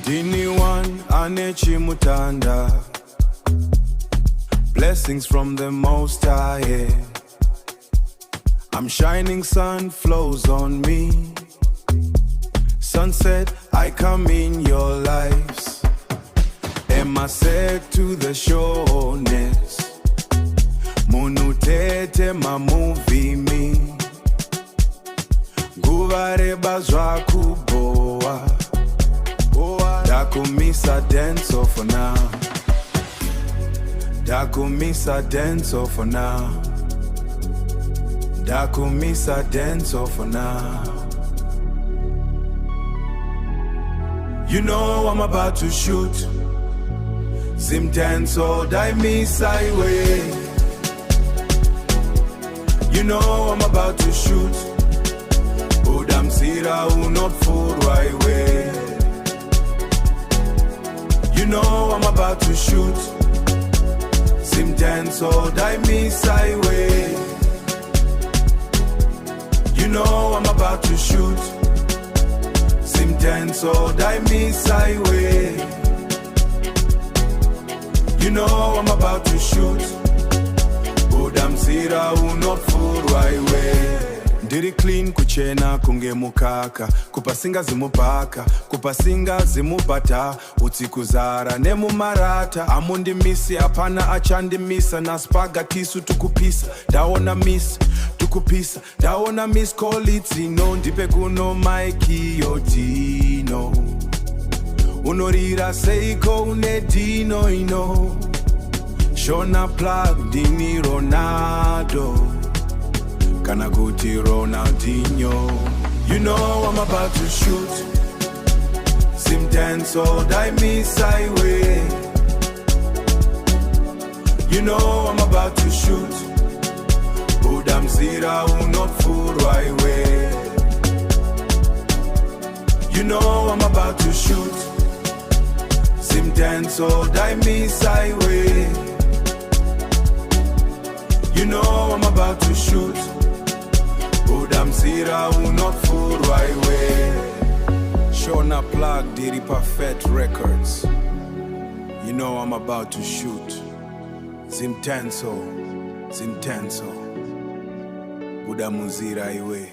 Dini one anechi mutanda, blessings from the Most High. I'm shining, sun flows on me. Sunset, I come in your lives. Am I said to the showness? Munutete ma movie me. Guvare bazwa kuboa. Ndakumisa dance off for now. Ndakumisa dance off for now. Ndakumisa dance off for now. You know I'm about to shoot. Zim dance all die miss highway. You know I'm about to shoot. Udam sira unot full right way. You know I'm about to shoot. Sim dance all die miss highway. You know I'm about to shoot. Sim dance all die miss highway. You know I'm about to shoot. Udam sira unot full right way. Ndiri clean kuchena kunge mukaka. Kupasinga zimupaka, kupasinga zimubata. Utsikuzara nemu marata. Amundi misi apana achandi misa. Naspaga tisu tukupisa. Daona miss tukupisa. Daona miss call it zino. Ndipe kuno maiki yotino. Unorira seiko unedino ino. Shonaplug dini Ronaldo. Kana kuti Ronaldinho. You know I'm about to shoot. Sim dance all die miss highway. You know I'm about to shoot. Udam zira unot full right way. You know I'm about to shoot. Sim dance all die miss highway. You know I'm about to shoot. Udam sira unot full right way. Shonaplug did perfect records. You know I'm about to shoot. Zimtenso, Udam zira iwe.